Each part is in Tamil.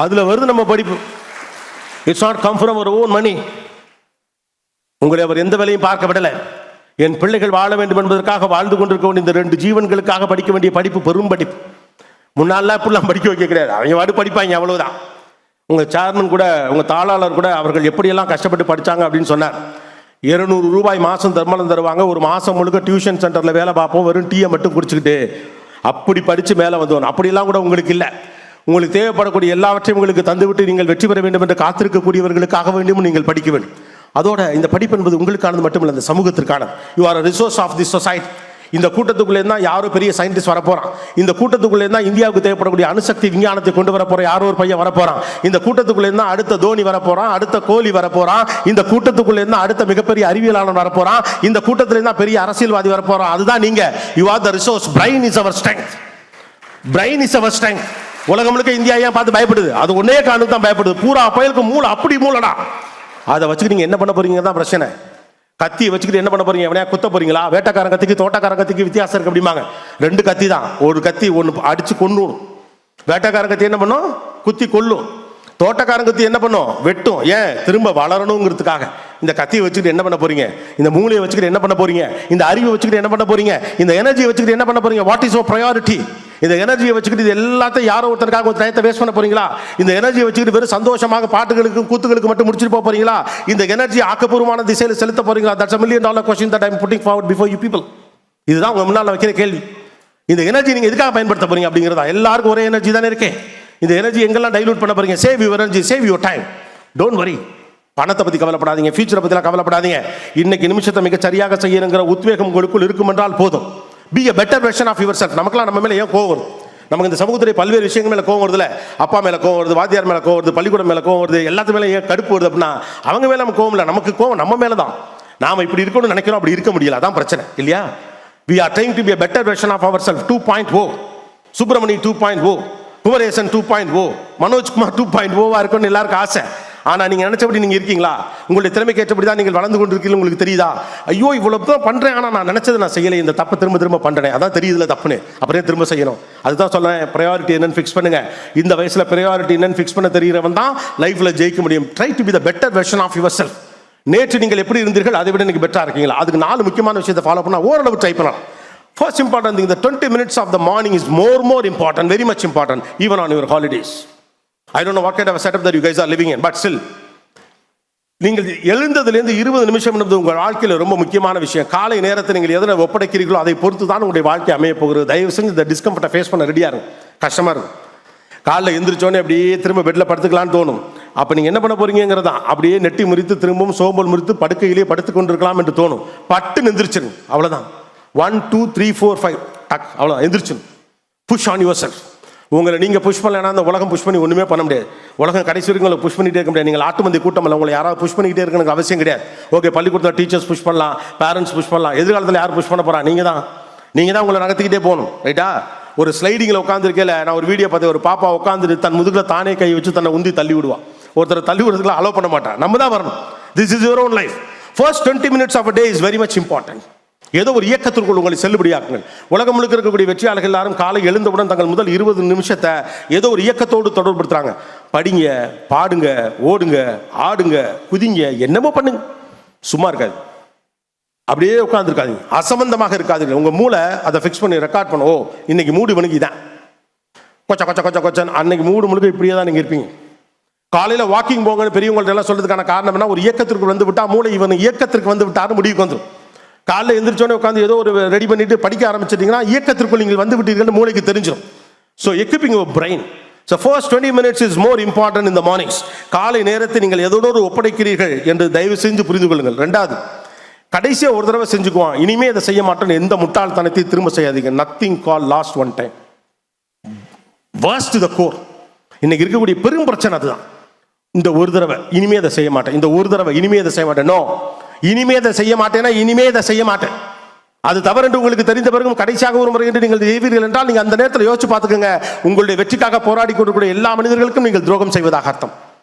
அதுல வருது நம்ம படிப்பு. It's not come from our own money. உங்களை அவர் எந்த வேலையும் பார்க்க விடலை. என் பிள்ளைகள் வாழ வேண்டும் என்பதற்காக வாழ்ந்து கொண்டிருக்க இந்த 2 ஜீவன்களுக்காக படிக்க வேண்டிய படிப்பு பெரும் படிப்பு. முன்னாலாம் இப்படிலாம் படிக்க வைக்க கிடையாது. அவங்க வாடு படிப்பாங்க, அவ்வளவுதான். உங்க சேர்மன் கூட, உங்க தாளாளர் கூட அவர்கள் எப்படியெல்லாம் கஷ்டப்பட்டு படிச்சாங்க அப்படின்னு சொன்னார். 200 ரூபாய் மாசம் தர்மலம் தருவாங்க. ஒரு மாசம் முழுக்க டியூஷன் சென்டர்ல வேலை பார்ப்போம். வெறும் டீயை மட்டும் குடிச்சுக்கிட்டு அப்படி படிச்சு மேலே வந்தோம். அப்படிலாம் கூட உங்களுக்கு இல்லை. உங்களுக்கு தேவைப்படக்கூடிய எல்லாவற்றையும் உங்களுக்கு தந்துவிட்டு நீங்கள் வெற்றி பெற வேண்டும் என்று காத்திருக்கக்கூடியவர்களுக்காக வேண்டும் நீங்கள் படிக்க வேண்டும். அதோட இந்த படிப்பு என்பது உங்களுக்கானது மட்டுமில்லை, இந்த சமூகத்திற்கானது. You are resource of the society. இந்த கூட்டத்துக்குள்ளே தான் யாரோ பெரிய சயின்டிஸ்ட் வரப்போறான். இந்த கூட்டத்துக்குள்ளே தான் இந்தியாவுக்கு தேவைப்படக்கூடிய அணுசக்தி விஞ்ஞானத்தை கொண்டு வரப்போற யாரோ ஒரு பையன் வரப்போறான். இந்த கூட்டத்துக்குள்ளே தான் அடுத்த தோனி வரப்போறான், அடுத்த கோலி வரப்போறான். இந்த கூட்டத்துக்குள்ளே தான் அடுத்த மிகப்பெரிய அறிவியலாளர் வரப்போறான். இந்த கூட்டத்திலே தான் பெரிய அரசியல்வாதி வரப்போறான். அதுதான் நீங்க. You are the resource. Brain is our strength. Brain is our strength. உலகம் முழுக்க இந்தியா ஏன் பார்த்து பயப்படுது? அது ஒன்னே காரணத்துக்கு தான் பயப்படுது. பூரா பயலுக்கு மூளை அப்படி மூளடா. அதை வச்சுக்கிட்டு நீங்க என்ன பண்ண போறீங்க தான் பிரச்சனை. கத்தியை வச்சுக்கிட்டு என்ன பண்ண போறீங்க? எவனையா குத்த போறீங்களா? வேட்டக்காரன் கத்திக்கு தோட்டக்காரன் கத்திக்கு வித்தியாசம் இருக்கு அப்படிமாங்க. 2 கத்தி தான். ஒரு கத்தி ஒன்று அடிச்சு கொன்னுடும். வேட்டக்காரன் கத்தி என்ன பண்ணும்? குத்தி கொல்லும். தோட்டக்காரன் கத்தி என்ன பண்ணும்? வெட்டும். ஏன்? திரும்ப வளரணுங்கிறதுக்காக. இந்த கத்தியை வச்சுக்கிட்டு என்ன பண்ண போறீங்க? இந்த மூளையை வச்சுக்கிட்டு என்ன பண்ண போறீங்க? இந்த அறிவை வச்சுக்கிட்டு என்ன பண்ண போறீங்க? இந்த எனர்ஜியை வச்சுக்கிட்டு என்ன பண்ண போறீங்க? What is your priority? இந்த எனர்ஜியை வச்சுக்கிட்டு இது எல்லாத்தையும் யாரோ ஒருத்தருக்காக ஒரு டயத்தை வேஸ்ட் பண்ண போறீங்களா? இந்த எனர்ஜியை வச்சுக்கிட்டு வெறும் சந்தோஷமாக பாட்டுகளுக்கும் கூத்துகளுக்கு மட்டும் முடிச்சுட்டு போக போறீங்களா? இந்த எனர்ஜி ஆக்கப்பூர்வமான திசையில் செலுத்த போறீங்களா? That's a $1 million question that I am putting forward before you people. இதுதான் உங்க முன்னால வைக்கிற கேள்வி. இந்த எனர்ஜி நீங்க எதுக்காக பயன்படுத்த போறீங்க அப்படிங்கிறதா. எல்லாருக்கும் ஒரே எனர்ஜி தானே இருக்கே. இந்த எனர்ஜி எங்கெல்லாம் டைலூட் பண்ண போறீங்க? Save your energy, save your time. Don't worry. பணத்தை பத்தி கவலைப்படாதீங்க, ஃபியூச்சரை பத்திலாம் கவலைப்படாதீங்க. இன்னைக்கு நிமிஷத்தை மிக சரியாக செய்யணுங்கிற உத்வேகம் உங்களுக்குள் இருக்கும் என்றால் போதும். Be a better version of yourself. நமக்குலாம் நம்ம மேல ஏன் கோவம் வரும்? நமக்கு இந்த சமூகத்துடைய பல்வேறு விஷயங்கள் மேலே கோவம் வருதுல. அப்பா மேலே கோவம் வருது, வாத்தியார் மேலே கோவம் வருது, பள்ளிக்கூடம் மேலே கோவம் வருது, எல்லாத்து மேலே ஏன் கடுப்பு வருது அப்படின்னா அவங்க மேலே நம்ம கோவம் இல்லை, நமக்கு கோவம் நம்ம மேலே தான். நாம இப்படி இருக்கணும்னு நினைக்கிறோம், அப்படி இருக்க முடியல. அதான் பிரச்சனை இல்லையா? We are trying to be a better version of ourselves. 2.0 Subramani 2.0, Kumaresan 2.0, Manojkumar 2.0 இருக்கணும்னு எல்லாருக்கும் ஆசை. ஆனா நீங்க நினைச்சபடி நீங்க இருக்கீங்களா? உங்களுடைய திறமைக்கு ஏற்றபடி தான் நீங்கள் வளர்ந்து கொண்டிருக்கீங்க. உங்களுக்கு தெரியுதா? ஐயோ இவ்வளவு தான் பண்றேன், ஆனா நான் நினைச்சதை நான் செய்யலை, இந்த தப்பை திரும்ப திரும்ப பண்றேன், அதான் தெரியுதுல தப்புன்னு, அப்புறம் திரும்ப செய்யணும். அதுதான் சொல்றேன், ப்ரையாரிட்டி என்னன்னு ஃபிக்ஸ் பண்ணுங்க. இந்த வயசுல ப்ரையாரிட்டி என்னன்னு ஃபிக்ஸ் பண்ண தெரிகிறவன் தான் லைஃப்ல ஜெயிக்க முடியும். Try to be the better version of yourself. நேற்று நீங்கள் எப்படி இருந்தீர்கள் அதை விட இன்னைக்கு பெட்டரா இருக்கீங்களா? அதுக்கு 4 முக்கியமான விஷயத்தை ஃபாலோ பண்ணா ஓரளவு ட்ரை பண்ணலாம். First important thing, the 20 minutes of the morning is more important, very much important, even on your holidays. I don't know what kind of a setup that you guys are living in, but still, நீங்கள் எழுந்ததுலேருந்து 20 நிமிஷம் என்பது உங்கள் வாழ்க்கையில் ரொம்ப முக்கியமான விஷயம். காலை நேரத்தை நீங்கள் எதனை ஒப்படைக்கிறீர்களோ அதை பொறுத்து தான் உங்களுடைய வாழ்க்கை அமைய போகிறது. தயவு செஞ்சு இந்த டிஸ்கம்ஃபர்ட்டை ஃபேஸ் பண்ண ரெடியாக இருக்கும். கஷ்டமாக இருக்கும். காலைல எந்திரிச்சோன்னே அப்படியே திரும்ப பெட்டில் படுத்துக்கலான்னு தோணும். அப்போ நீங்கள் என்ன பண்ண போறீங்கிறதான், அப்படியே நெட்டி முறித்து திரும்பவும் சோம்பல் முறித்து படுக்கையிலேயே படுத்து கொண்டிருக்கலாம் என்று தோணும். பட்டு எந்திரிச்சிடும், அவ்வளோதான். 1 2 3 4 5 டக், அவ்வளோதான், எந்திரிச்சிடும். Push on yourself. உங்களை நீங்கள் புஷ் பண்ணலைன்னா அந்த உலகம் புஷ் பண்ணி ஒன்றுமே பண்ண முடியாது. உலகம் கடைசி வரைக்கும் உங்களை புஷ் பண்ணிகிட்டே இருக்க முடியாது. நீங்கள் ஆட்டுமந்தி கூட்டம் இல்லை, உங்களை யாராவது புஷ் பண்ணிக்கிட்டே இருக்கணும் அவசியம் கிடையாது. ஓகே, பள்ளிக்கூடத்தில் டீச்சர்ஸ் புஷ் பண்ணலாம், பேரண்ட்ஸ் புஷ் பண்ணலாம். எதிர்காலத்தில் யார் புஷ் பண்ண போகிறா? நீங்கள் தான் உங்களை நகர்த்திக்கிட்டே போகணும். ரைட்டா? ஒரு ஸ்லைடிங்கில் உட்காந்துருக்கேல, நான் ஒரு வீடியோ பார்த்தேன். ஒரு பாப்பா உட்காந்துட்டு தன் முதுகில் தானே கை வச்சு தன்னை உந்தி தள்ளி விடுவான். ஒருத்தர் தள்ளி விடுறதுக்குலாம் அலோவ் பண்ண மாட்டான். நம்ம தான் வரணும். This is your own life. First 20 minutes of a day is very much important. ஏதோ ஒரு இயக்கத்திற்குள் உங்களை செல்லுபடியாக்குங்கள். உலகம் முழுக்க இருக்கக்கூடிய வெற்றியாளர்கள் எல்லாரும் காலை எழுந்தவுடன் தங்கள் முதல் 20 நிமிஷத்தை ஏதோ ஒரு இயக்கத்தோடு தொடர்படுத்துறாங்க. படிங்க, பாடுங்க, ஓடுங்க, ஆடுங்க, குதிங்க, என்னமோ பண்ணுங்க. சும்மா இருக்காது, அப்படியே உட்காந்துருக்காதீங்க, அசம்பந்தமாக இருக்காதுங்க. உங்க மூளை அதை ஃபிக்ஸ் பண்ணி ரெக்கார்ட் பண்ண. ஓ இன்னைக்கு மூடு மணிக்கு தான் கொச்ச கொச்ச கொச்ச கொச்சன், அன்னைக்கு மூடு முழுக்க இப்படியே தான் நீங்க இருப்பீங்க. காலையில வாக்கிங் போங்கன்னு பெரியவங்கள்ட்ட எல்லாம் சொல்றதுக்கான காரணம் என்ன? ஒரு இயக்கத்திற்கு வந்து விட்டா மூளை இவன் இயக்கத்திற்கு வந்து விட்டாரு முடிவுக்கு வந்துடும். காலைல எந்திரிச்சோன்னே உட்காந்து ஏதோ ஒரு ரெடி பண்ணிட்டு படிக்க ஆரம்பிச்சிட்டீங்கன்னா இயக்கத்திற்குள் நீங்கள் வந்து விட்டீர்கள் மூளைக்கு தெரிஞ்சிடும். So equipping your brain. So first 20 minutes is more important in the mornings. காலை நேரத்தை நீங்கள் எதோடு ஒப்படைக்கிறீர்கள் என்று தயவு செஞ்சு புரிந்து கொள்ளுங்கள். 2வது, கடைசியாக ஒரு தடவை செஞ்சுக்குவான், இனிமே இதை செய்ய மாட்டேன்னு எந்த முட்டாள்தனத்தை திரும்ப செய்யாதீங்க. Nothing call last one time. Worst to the core. இன்னைக்கு இருக்கக்கூடிய பெரும் பிரச்சனை அதுதான். இந்த ஒரு தடவை இனிமே இதை செய்ய மாட்டேன், இந்த ஒரு தடவை இனிமே இதை செய்ய மாட்டேன். நோ, இனிமே இதை செய்ய மாட்டேன்னா இனிமே இதை செய்ய மாட்டேன். அது தவறு என்று உங்களுக்கு தெரிந்த பிறகும் கடைசியாக ஒரு முறை என்று நீங்கள் செய்வீர்கள் என்றால் நீங்கள் அந்த நேரத்தில் யோசிச்சு பார்த்துக்கோங்க, உங்களுடைய வெற்றிக்காக போராடி கொண்டிருக்கிற எல்லா மனிதர்களுக்கும் நீங்கள் துரோகம் செய்வதாக அர்த்தம்.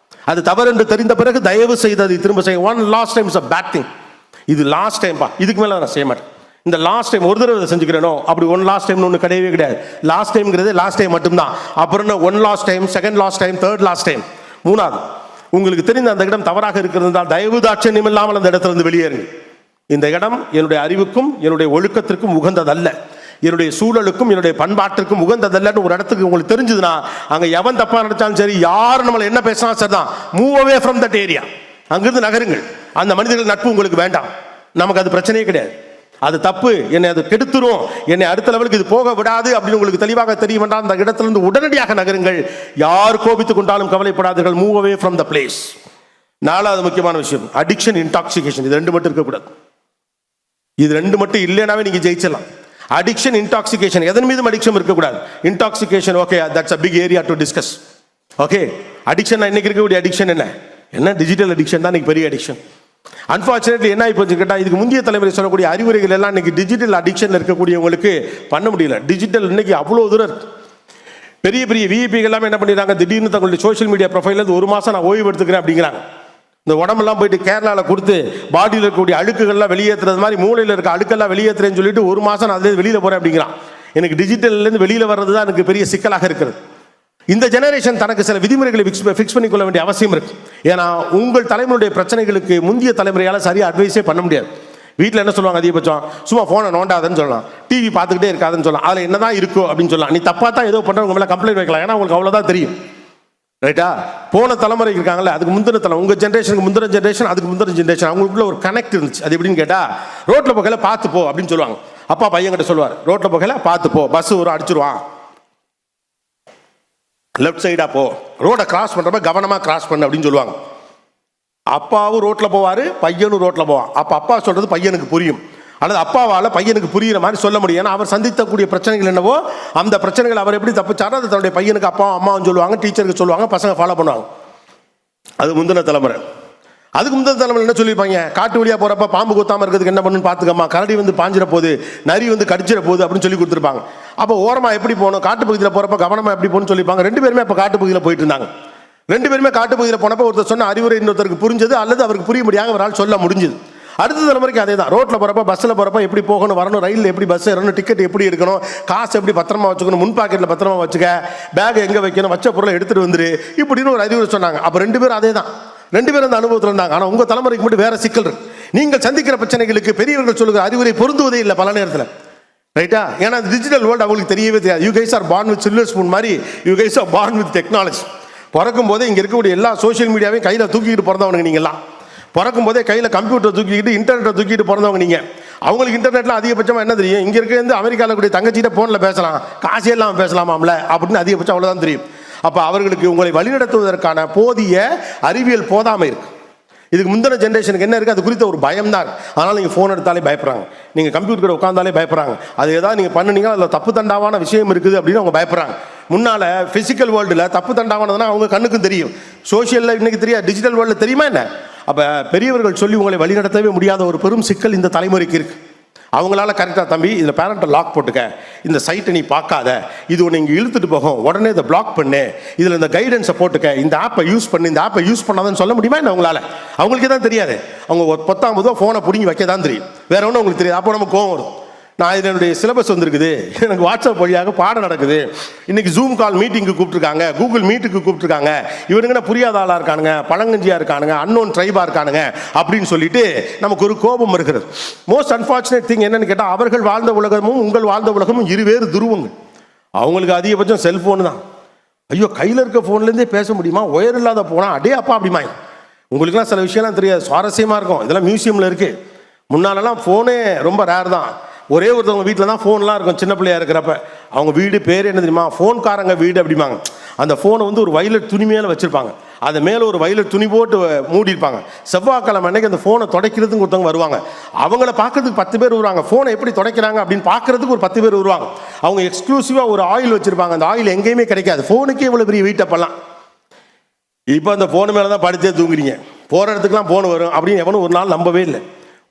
அது தவறு என்று தெரிந்த பிறகு தயவு செய்து அதை திரும்ப செய்ய. One last time is a bad thing. இது லாஸ்ட் டைம் பா, இதுக்கு மேலே நான் செய்ய மாட்டேன். இந்த லாஸ்ட் டைம் ஒரு தடவை செஞ்சுக்கிறேனோ அப்படி ஒன் லாஸ்ட் டைம்னு ஒன்று கிடையவே கிடையாது. லாஸ்ட் டைம்ங்கிறது லாஸ்ட் டைம் மட்டும்தான். அப்புறம் என்ன one last time, second last time, third last time. மூணாவது, உங்களுக்கு தெரிந்த அந்த இடம் தவறாக இருக்கிறதால் தயவு தாட்சண்யம் இல்லாமல் அந்த இடத்துல இருந்து வெளியேறுங்க. இந்த இடம் என்னுடைய அறிவுக்கும் என்னுடைய ஒழுக்கத்திற்கும் உகந்ததல்ல, என்னுடைய சூழலுக்கும் என்னுடைய பண்பாட்டிற்கும் உகந்ததல்லன்னு ஒரு இடத்துக்கு உங்களுக்கு தெரிஞ்சதுன்னா அங்கே எவன் தப்பா நினைச்சாலும் சரி, யார் நம்மளை என்ன பேசினாலும் சரிதான், move away from that area. அங்கிருந்து நகருங்கள். அந்த மனிதர்கள் நட்பு உங்களுக்கு வேண்டாம். நமக்கு அது பிரச்சனையே கிடையாது. அது தப்பு, என்னை அது கெடுத்துரும், என்னை அடுத்த லெவலுக்கு இது போக விடாது அப்படின்னு உங்களுக்கு தெளிவாக தெரியும் என்றால் அந்த இடத்திலிருந்து உடனடியாக நகருங்கள். யார் கோபித்துக் கொண்டாலும் கவலைப்படாதீர்கள். Move away from the place. நாலாவது முக்கியமான விஷயம், அடிக்ஷன், இன்டாக்சிகேஷன். இது ரெண்டு மட்டும் இருக்கக்கூடாது. இது ரெண்டு மட்டும் இல்லைனாவே நீங்க ஜெயிச்சலாம். அடிக்ஷன், இன்டாக்சிகேஷன், எதன் மீதும் அடிக்ஷன் இருக்கக்கூடாது. Intoxication okay, that's a big area to discuss. Okay, addiction இன்னைக்கு இருக்கக்கூடிய அடிக்ஷன் என்ன டிஜிட்டல் அடிக்ஷன் தான் இன்னைக்கு பெரிய அடிக்ஷன். அன்பார்ச்சுனேட்லி என்ன இப்போ கேட்டால், இதுக்கு முந்தைய தலைமுறை சொல்லக்கூடிய அறிவுரைகள் எல்லாம் இன்னைக்கு டிஜிட்டல் அடிக்ஷன்ல இருக்கக்கூடியவங்களுக்கு பண்ண முடியல. டிஜிட்டல் இன்னைக்கு அவ்வளோ தூரம் இருக்கு. பெரிய பெரிய விஐபிகள் எல்லாமே என்ன பண்ணிடுறாங்க, திடீர்னு தங்களுடைய சோஷியல் மீடியா ப்ரொஃபைல் ஒரு மாதம் நான் ஓய்வு எடுத்துக்கிறேன் அப்படிங்கிறாங்க. இந்த உடம்பெல்லாம் போயிட்டு கேரளாவில் கொடுத்து பாடியில் இருக்கக்கூடிய அழுக்குகள்லாம் வெளியேற்றுறது மாதிரி மூளையில் இருக்க அழுக்கெல்லாம் வெளியேற்றுறேன்னு சொல்லிட்டு ஒரு மாதம் நான் அதில் வெளியில் போகிறேன் அப்படிங்கிறான். எனக்கு டிஜிட்டல்லேருந்து வெளியில் வர்றது தான் எனக்கு பெரிய சிக்கலாக இருக்கிறது. இந்த ஜெனரேஷன் தனக்கு சில விதிமுறைகளை ஃபிக்ஸ் பண்ணிக்கொள்ள வேண்டிய அவசியம் இருக்கு. ஏன்னா உங்கள் தலைமுறையுடைய பிரச்சனைகளுக்கு முந்தைய தலைமுறையால் சரியாக அட்வைஸே பண்ண முடியாது. வீட்டில் என்ன சொல்லுவாங்க, அதிகபட்சம் சும்மா ஃபோனை நோண்டாதுன்னு சொல்லலாம், டிவி பார்த்துக்கிட்டே இருக்காதுன்னு சொல்லலாம், அதில் என்ன தான் இருக்கோ அப்படின்னு சொல்லலாம். நீ தப்பாக தான் ஏதோ பண்ணுறவங்க மேலே கம்ப்ளைண்ட் வைக்கலாம், ஏன்னா உங்களுக்கு அவ்வளோதான் தெரியும். ரைட்டா? போன தலைமுறை இருக்காங்கல்ல, அதுக்கு முந்தின தலைமுறை, உங்கள் ஜென்ரேஷனுக்கு முந்தின ஜென்ரேஷன், அதுக்கு முந்தின ஜென்ரேஷன், அவங்களுக்குள்ள ஒரு கனெக்ட் இருந்துச்சு. அது எப்படின்னு கேட்டால், ரோட்டில் போகையில் பார்த்து போ அப்படின்னு சொல்லுவாங்க. அப்பா பையன்கிட்ட சொல்லுவார், ரோட்டில் போகையில் பார்த்து போ, பஸ் ஒரு அடிச்சிருவான், லெஃப்ட் சைடாக போ, ரோடை கிராஸ் பண்ணுறப்ப கவனமாக கிராஸ் பண்ணு அப்படின்னு சொல்லுவாங்க. அப்பாவும் ரோட்டில் போவார், பையனும் ரோட்டில் போவான். அப்போ அப்பா சொல்கிறது பையனுக்கு புரியும், அல்லது அப்பாவால் பையனுக்கு புரிகிற மாதிரி சொல்ல முடியும். ஏன்னா அவர் சந்தித்தக்கூடிய பிரச்சனைகள் என்னவோ அந்த பிரச்சனைகள் அவர் எப்படி தப்பிச்சாரோ அதை தன்னுடைய பையனுக்கு அப்பாவும் அம்மாவும் சொல்லுவாங்க, டீச்சருக்கு சொல்லுவாங்க, பசங்க ஃபாலோ பண்ணுவாங்க. அது முந்தின தலைமுறை. அதுக்கு முந்தின தலைமுறை என்ன சொல்லியிருப்பாங்க, காட்டு வழியாக போகிறப்ப பாம்பு கொத்தாமல் இருக்கிறதுக்கு என்ன பண்ணுன்னு பார்த்துக்கம்மா, கரடி வந்து பாஞ்சிட போகுது, நரி வந்து கடிச்சிட போகுது அப்படின்னு சொல்லி கொடுத்துருப்பாங்க. அப்போ ஓரமாக எப்படி போகணும், காட்டு பகுதியில் போகிறப்ப கவனமாக எப்படி போகணும்னு சொல்லியிருப்பாங்க. ரெண்டு பேருமே இப்போ காட்டு பகுதியில் போயிட்டு இருந்தாங்க. ரெண்டு பேருமே காட்டு பகுதியில் போனப்போ ஒருத்தர் சொன்ன அறிவுரை இன்னொருத்தருக்கு புரிஞ்சது, அல்லது அவருக்கு புரியும்படியாக அவரால் சொல்ல முடிஞ்சது. அடுத்த தலைமுறைக்கு அதே தான். ரோட்டில் போகிறப்ப, பஸ்ஸில் போகிறப்ப எப்படி போகணும், வரணும், ரயிலில் எப்படி பஸ் ஏறணும், டிக்கெட் எப்படி எடுக்கணும், காசு எப்படி பத்திரமா வச்சுக்கணும், முன் பாக்கெட்டில் பத்திரமா வச்சுக்க, பேக் எங்கே வைக்கணும், வச்ச பொருளை எடுத்துகிட்டு வந்துரு, இப்படின்னு ஒரு அறிவுரை சொன்னாங்க. அப்போ ரெண்டு பேரும் அதே தான், ரெண்டு பேரும் அந்த அனுபவத்தில் இருந்தாங்க. ஆனால் உங்கள் தலைமுறைக்கு மட்டும் வேறு சிக்கல் இருக்கு. நீங்கள் சந்திக்கிற பிரச்சனைகளுக்கு பெரியவர்கள் சொல்லுகிற அறிவுரை பொருந்துவதே இல்லை பல நேரத்தில். ரைட்டா? ஏன்னா டிஜிட்டல் வேர்ல்டு அவங்களுக்கு தெரியவே தெரியாது. You guys are born with silver spoon மாதிரி, you guys are born with technology. பிறக்கும் போதே இங்கே இருக்கக்கூடிய எல்லா சோஷியல் மீடியாவையும் கையில் தூக்கிட்டு பிறந்தவனுங்க நீங்கள்லாம். பிறக்கும் போதே கையில் கம்ப்யூட்டர் தூக்கிக்கிட்டு இன்டர்நெட்டை தூக்கிட்டு பிறந்தவங்க நீங்கள். அவங்களுக்கு இன்டர்நெட்டில் அதிகபட்சமாக என்ன தெரியும், இங்கே இருக்கிறது அமெரிக்காவில் கூடிய தங்கச்சிட்ட ஃபோனில் பேசலாம், காசே இல்லாமல் பேசலாமாம்ல அப்படின்னு அதிகபட்சம் அவ்வளோதான் தெரியும். அப்போ அவர்களுக்கு உங்களை வழிநடத்துவதற்கான போதிய அறிவியல் போதாமை இருக்குது. இதுக்கு முந்தின ஜென்ரேஷனுக்கு என்ன இருக்குது, அது குறித்த ஒரு பயம் தான் இருக்குது. அதனால் நீங்கள் ஃபோன் எடுத்தாலே பயப்படுறாங்க, நீங்கள் கம்ப்யூட்டர் உட்காந்தாலே பயப்படுறாங்க, அது ஏதாவது நீங்கள் பண்ணுனீங்க அதில் தப்பு தண்டாவான விஷயம் இருக்குது அப்படின்னு அவங்க பயப்படுறாங்க. முன்னால் ஃபிசிக்கல் வேர்ல்டில் தப்பு தண்டாவானதுன்னா அவங்க கண்ணுக்கும் தெரியும், சோஷியலில் இன்னைக்கு தெரியாது, டிஜிட்டல் வேர்ல்டில் தெரியுமா என்ன? அப்போ பெரியவர்கள் சொல்லி உங்களை வழிநடத்தவே முடியாத ஒரு பெரும் சிக்கல் இந்த தலைமுறைக்கு இருக்குது. அவங்களால கரெக்டாக, தம்பி இதில் பேரண்ட்டை லாக் போட்டுக்க, இந்த சைட்டை நீ பார்க்காத, இது ஒன்று இங்கே இழுத்துட்டு போகும், உடனே இதை பிளாக் பண்ணு, இதில் இந்த கைடன்ஸை போட்டுக்க, இந்த ஆப்பை யூஸ் பண்ணு, இந்த ஆப்பை யூஸ் பண்ணாதன்னு சொல்ல முடியுமா என்ன அவங்களால? அவங்களுக்கே தான் தெரியாது. அவங்க 10 ஃபோனை பிடிங்கி வைக்க தான் தெரியும், வேற ஒன்றும் அவங்களுக்கு தெரியாது. அப்போ நமக்கு கோவம் வரும். நான் இதில் என்னுடைய சிலபஸ் வந்துருக்குது, எனக்கு வாட்ஸ்அப் வழியாக பாடம் நடக்குது, இன்றைக்கி ஜூம் கால் மீட்டிங்கு கூப்பிட்ருக்காங்க, கூகுள் மீட்டுக்கு கூப்பிட்ருக்காங்க, இவனுங்கன்னா புரியாத ஆளாக இருக்கானுங்க, பழங்கஞ்சியாக இருக்கானுங்க, அன்னோன் ட்ரைபாக இருக்கானுங்க அப்படின்னு சொல்லிட்டு நமக்கு ஒரு கோபம் இருக்கிறது. மோஸ்ட் அன்ஃபார்ச்சுனேட் திங் என்னன்னு கேட்டால், அவர்கள் வாழ்ந்த உலகமும் உங்கள் வாழ்ந்த உலகமும் இருவேறு துருவங்கள். அவங்களுக்கு அதிகபட்சம் செல்ஃபோனு தான். ஐயோ, கையில் இருக்க ஃபோன்லேருந்தே பேச முடியுமா, ஒயர் இல்லாத போனால் அடே அப்பா அப்படிமா. உங்களுக்குலாம் சில விஷயம்லாம் தெரியாது, சுவாரஸ்யமாக இருக்கும். இதெல்லாம் மியூசியமில் இருக்குது. முன்னாலெல்லாம் ஃபோனே ரொம்ப ரேர் தான். ஒரே ஒருத்தவங்க வீட்டில் தான் ஃபோன்லாம் இருக்கும். சின்ன பிள்ளையா இருக்கிறப்ப அவங்க வீடு பேர் என்ன தெரியுமா, ஃபோன்காரங்க வீடு அப்படிம்பாங்க. அந்த ஃபோனை வந்து ஒரு வயலட் துணி மேலே வச்சுருப்பாங்க, அதை மேலே ஒரு வயலட் துணி போட்டு மூடிருப்பாங்க. செவ்வாய்க்கிழமை அன்னைக்கு அந்த ஃபோனை துடைக்கிறதுக்கு ஒருத்தவங்க வருவாங்க. அவங்கள பார்க்கறதுக்கு 10 பேர் வருவாங்க. ஃபோனை எப்படி துடைக்கிறாங்க அப்படின்னு பார்க்கறதுக்கு ஒரு 10 பேர் வருவாங்க. அவங்க எக்ஸ்க்ளூசிவாக ஒரு ஆயில் வச்சுருப்பாங்க. அந்த ஆயில் எங்கேயுமே கிடைக்காது. ஃபோனுக்கே இவ்வளோ பெரிய வெயிட் அப்பெல்லாம். இப்போ அந்த ஃபோனு மேலே தான் படித்தே தூங்குறீங்க. போகிற இடத்துக்குலாம் ஃபோன் வரும் அப்படின்னு எவனும் ஒரு நாள் நம்பவே இல்லை.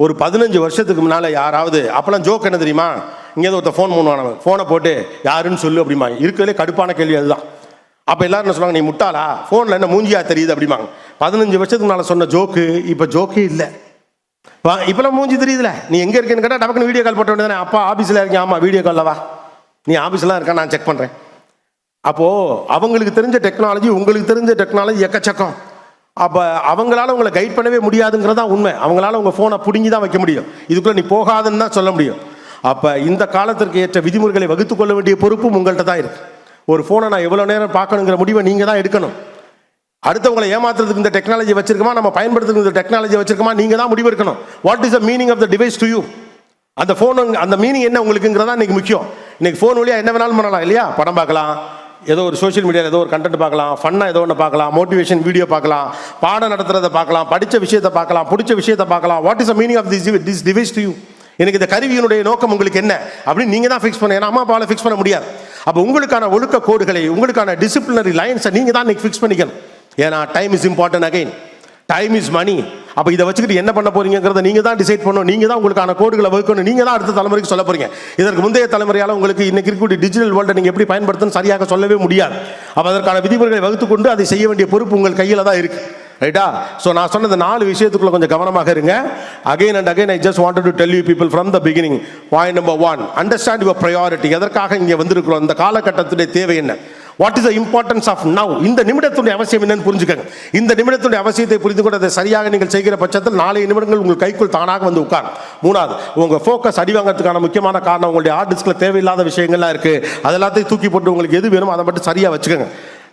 ஒரு 15 வருஷத்துக்கு முன்னால் யாராவது, அப்போலாம் ஜோக் என்ன தெரியுமா, இங்கே ஒருத்தர் ஃபோன் பண்ணுவாங்க, ஃபோனை போட்டு யாருன்னு சொல்லு அப்படிமா. இருக்கிறதுலே கடுப்பான கேள்வி அதுதான். அப்போ எல்லாரும் என்ன சொல்லுவாங்க, நீ முட்டாளா, ஃபோனில் என்ன மூஞ்சியா தெரியுது அப்படிமாங்க. 15 வருஷத்துக்கு முன்னால் சொன்ன ஜோக்கு இப்போ ஜோக்கே இல்லை. இப்பெல்லாம் மூஞ்சி தெரியுதுல, நீ எங்கே இருக்கேன்னு கேட்டால் டபக்குன்னு வீடியோ கால் போட்ட வேண்டியதானே. அப்பா ஆஃபீஸில் இருக்கேன், ஆமாம் வீடியோ காலில் வா, நீ ஆஃபீஸ்லாம் இருக்கா, நான் செக் பண்ணுறேன். அப்போது அவங்களுக்கு தெரிஞ்ச டெக்னாலஜி, உங்களுக்கு தெரிஞ்ச டெக்னாலஜி எக்கச்சக்கம். அப்போ அவங்களால உங்களை கைட் பண்ணவே முடியாதுங்கிறதா உண்மை. அவங்களால உங்கள் ஃபோனை பிடுங்கி தான் வைக்க முடியும், இதுக்குள்ளே நீ போகாதுன்னு தான் சொல்ல முடியும். அப்போ இந்த காலத்திற்கு ஏற்ற விதிமுறைகளை வகுத்து கொள்ள வேண்டிய பொறுப்பும் உங்கள்கிட்ட தான் இருக்குது. ஒரு ஃபோனை நான் எவ்வளோ நேரம் பார்க்கணுங்கிற முடிவை நீங்கள் தான் எடுக்கணும். அடுத்தவங்களை ஏமாத்துறதுக்கு இந்த டெக்னாலஜி வச்சிருக்கோமா, நம்ம பயன்படுத்துறதுக்கு இந்த டெக்னாலஜி வச்சிருக்கோமா, நீங்கள் தான் முடிவு எடுக்கணும். What is the meaning of the device to you? அந்த ஃபோன் அந்த மீனிங் என்ன உங்களுக்குங்கிறதா இன்றைக்கி முக்கியம். இன்றைக்கி ஃபோன் வழியாக என்ன வேணாலும் பண்ணலாம் இல்லையா? படம் பார்க்கலாம், ஏதோ ஒரு சோஷியல் மீடியாவில் ஏதோ ஒரு கண்டென்ட் பார்க்கலாம், ஃபன்னாக ஏதோ ஒன்று பார்க்கலாம், மோட்டிவேஷன் வீடியோ பார்க்கலாம், பாடம் நடத்துறதை பார்க்கலாம், படித்த விஷயத்தை பார்க்கலாம், பிடிச்ச விஷயத்தை பார்க்கலாம். What is the meaning of this device to you? எனக்கு இந்த கருவியினுடைய நோக்கம் உங்களுக்கு என்ன அப்படின்னு நீங்கள் தான் ஃபிக்ஸ் பண்ண. ஏன்னா அம்மா அப்பாவில் ஃபிக்ஸ் பண்ண முடியாது. அப்போ உங்களுக்கான ஒழுக்க கோடுகளை, உங்களுக்கான டிசிப்ளினரி லைன்ஸை நீங்கள் தான் இன்றைக்கி ஃபிக்ஸ் பண்ணிக்கணும். ஏன்னா time is important, again time is money. அப்போ இதை வச்சுக்கிட்டு என்ன பண்ண போறீங்கிறத நீங்கள் தான் டிசைட் பண்ணணும். நீங்கள் தான் உங்களுக்கான கோடுகளை வகுக்கணும். நீங்கள் தான் அடுத்த தலைமுறைக்கு சொல்ல போறீங்க. இதற்கு முந்தைய தலைமுறையால் உங்களுக்கு இன்னைக்கு இருக்கக்கூடிய டிஜிட்டல் வேர்ல்டை நீங்கள் எப்படி பயன்படுத்தணும் சரியாக சொல்லவே முடியாது. அப்போ அதற்கான விதிமுறைகளை வகுத்துக்கொண்டு அதை செய்ய வேண்டிய பொறுப்பு உங்கள் கையில் தான் இருக்கு. ரைட்டா? ஸோ நான் சொன்ன இந்த 4 விஷயத்துக்குள்ள கொஞ்சம் கவனமாக இருங்க. Again and again I just wanted to tell you people from the beginning. Point number 1, understand your priority. எதற்காக இங்கே வந்திருக்கிறோம், இந்த காலகட்டத்துடைய தேவை என்ன, what is the importance of now, இந்த நிமிடத்துடைய அவசியம் என்னன்னு புரிஞ்சுக்கங்க. இந்த நிமிடத்துடைய அவசியத்தை புரிந்து கொண்டு அதை சரியாக நீங்கள் செய்கிற பட்சத்தில் 4 நிமிடங்கள் உங்கள் கைக்குள் தானாக வந்து உட்காரும். 3வது, உங்கள் ஃபோக்கஸ் அடி வாங்கிறதுக்கான முக்கியமான காரணம் உங்களுடைய ஹார்ட் டிஸ்கில் தேவையில்லாத விஷயங்கள்லாம் இருக்குது. அதெல்லாத்தையும் தூக்கி போட்டு உங்களுக்கு எது வேணுமோ அதை மட்டும் சரியாக வச்சுக்கோங்க.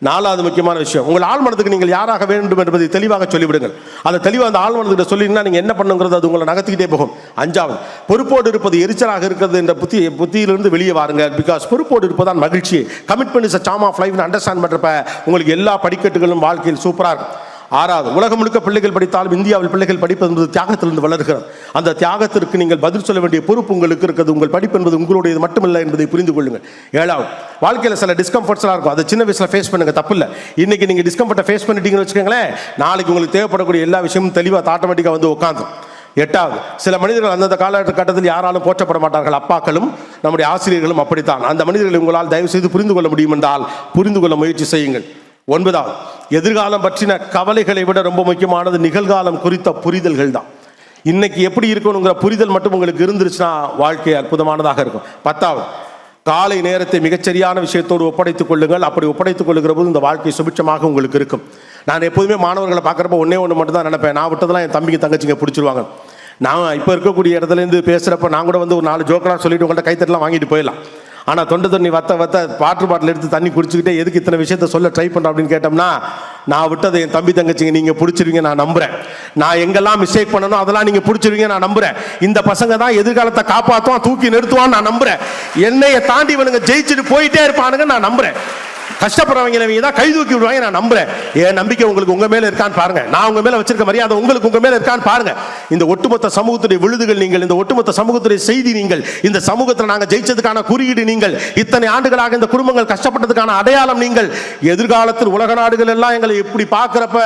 4வது முக்கியமான விஷயம், உங்கள் ஆழ்மனத்துக்கு நீங்கள் யாராக வேண்டும் என்பதை தெளிவாக சொல்லிவிடுங்கள். அதை தெளிவாக அந்த ஆழ்மனத்துக்கிட்ட சொல்லிங்கன்னா நீங்கள் என்ன பண்ணுங்கிறது அது உங்களை நகர்த்திக்கிட்டே போகும். 5வது, பொறுப்போடு இருப்பது எரிச்சலாக இருக்கிறது என்ற புத்தியிலிருந்து வெளியே வாருங்க. பிகாஸ் பொறுப்போடு இருப்பதான் மகிழ்ச்சி. Commitment is a charm of life understand பண்ணுறப்ப உங்களுக்கு எல்லா படிக்கட்டுகளும் வாழ்க்கையில் சூப்பராக இருக்கும். 6வது, உலகம் முழுக்க பிள்ளைகள் படித்தாலும் இந்தியாவில் பிள்ளைகள் படிப்பது என்பது தியாகத்திலிருந்து வளர்கிறது. அந்த தியாகத்திற்கு நீங்கள் பதில் சொல்ல வேண்டிய பொறுப்பு உங்களுக்கு இருக்கிறது. உங்கள் படிப்பு என்பது உங்களுடையது மட்டுமில்லை என்பதை புரிந்து கொள்ளுங்கள். 7வது, வாழ்க்கையில் சில டிஸ்கம்ஃபர்ட்ஸ்லாம் இருக்கும், அதை சின்ன வயசில் ஃபேஸ் பண்ணுங்க, தப்பு இல்லை. இன்னைக்கு நீங்கள் டிஸ்கம்ஃபர்ட்டை ஃபேஸ் பண்ணிட்டீங்கன்னு வச்சுக்கோங்களேன், நாளைக்கு உங்களுக்கு தேவைப்படக்கூடிய எல்லா விஷயமும் தெளிவாக ஆட்டோமேட்டிக்காக வந்து உட்காந்து. 8வது, சில மனிதர்கள் அந்தந்த காலகட்டத்தில் யாராலும் போற்றப்பட மாட்டார்கள். அப்பாக்களும் நம்முடைய ஆசிரியர்களும் அப்படித்தான். அந்த மனிதர்களை உங்களால் தயவு செய்து புரிந்து கொள்ள முடியும் என்றால் புரிந்து கொள்ள முயற்சி செய்யுங்கள். 9வது, எதிர்காலம் பற்றின கவலைகளை விட ரொம்ப முக்கியமானது நிகழ்காலம் குறித்த புரிதல்கள் தான். இன்னைக்கு எப்படி இருக்கணுங்கிற புரிதல் மட்டும் உங்களுக்கு இருந்துருச்சுன்னா வாழ்க்கை அற்புதமானதாக இருக்கும். 10வது, காலை நேரத்தை மிகச்சரியான விஷயத்தோடு ஒப்படைத்துக் கொள்ளுங்கள். அப்படி ஒப்படைத்துக் கொள்ளுகிற போது இந்த வாழ்க்கை சுபிட்சமாக உங்களுக்கு இருக்கும். நான் எப்போதுமே மாணவர்களை பார்க்குறப்ப ஒன்று மட்டும் தான் நினைப்பேன், நான் விட்டதெல்லாம் என் தம்பிக்கு தங்கச்சிங்க பிடிச்சிருவாங்க. நான் இப்போ இருக்கக்கூடிய இடத்துலேருந்து பேசுகிறப்ப நான் கூட வந்து ஒரு 4 ஜோக்கெலாம் சொல்லிட்டு உங்கள்கிட்ட கைத்தட்டலாம் வாங்கிட்டு போயிடலாம். ஆனால் தொண்டை தண்ணி வத்த வாட்டர் பாட்டில் எடுத்து தண்ணி குடிச்சுக்கிட்டே எதுக்கு இத்தனை விஷயத்த சொல்ல ட்ரை பண்ணுறோம் அப்படின்னு கேட்டோம்னா, நான் விட்டதை என் தம்பி தங்கச்சிங்க நீங்கள் பிடிச்சிருவீங்க நான் நம்புகிறேன். நான் எங்கெல்லாம் மிஸ்டேக் பண்ணணும் அதெல்லாம் நீங்கள் பிடிச்சிருவீங்க நான் நம்புகிறேன். இந்த பசங்க தான் எதிர்காலத்தை காப்பாற்றுவான், தூக்கி நிறுத்துவான்னு நான் நம்புகிறேன். என்னையை தாண்டி இவனுங்க ஜெயிச்சுட்டு போயிட்டே இருப்பானுங்க நான் நம்புகிறேன். கஷ்டப்படுறவங்க தான் கை தூக்கி விடுவாங்க நான் நம்புறேன். என் நம்பிக்கை உங்களுக்கு உங்க மேல இருக்கான்னு பாருங்க. நான் உங்க மேல வச்சிருக்க மரியாதை உங்களுக்கு உங்க மேல இருக்கான்னு பாருங்க. இந்த ஒட்டுமொத்த சமூகத்துடைய விழுதுகள் நீங்கள், இந்த ஒட்டுமொத்த சமூகத்துடைய செய்தி நீங்கள், இந்த சமூகத்தில் நாங்கள் ஜெயிச்சதுக்கான குறியீடு நீங்கள், இத்தனை ஆண்டுகளாக இந்த குடும்பங்கள் கஷ்டப்பட்டதுக்கான அடையாளம் நீங்கள். எதிர்காலத்தில் உலக நாடுகள் எல்லாம் எங்களை எப்படி பார்க்கிறப்ப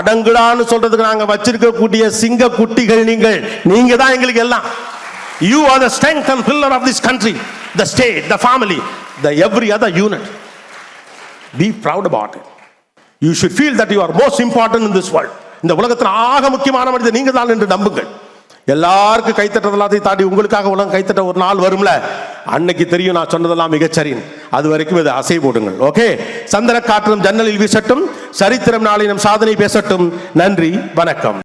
அடங்குடான்னு சொல்றதுக்கு நாங்க வச்சிருக்கக்கூடிய சிங்க குட்டிகள் நீங்கள். நீங்க தான் எங்களுக்கு எல்லாம். You are the strength and pillar of this country, the state, the family, the every other unit. Be proud about it. You should feel that you are most important in this world. இந்த உலகத்தில் ஆக முக்கியமான மனிதர் நீங்கள் தான் என்று நம்புங்கள். எல்லாருக்கும் கைத்தட்டதெல்லாத்தையும் தாண்டி உங்களுக்காக உலகம் கைத்தட்ட ஒரு நாள் வரும்ல, அன்னைக்கு தெரியும் நான் சொன்னதெல்லாம் மிகச்சரின். அது வரைக்கும் இதை அசை போடுங்கள். ஓகே, சந்திர காற்றும் ஜன்னலில் வீசட்டும், சரித்திரம் நாளை நம் சாதனை பேசட்டும். நன்றி, வணக்கம்.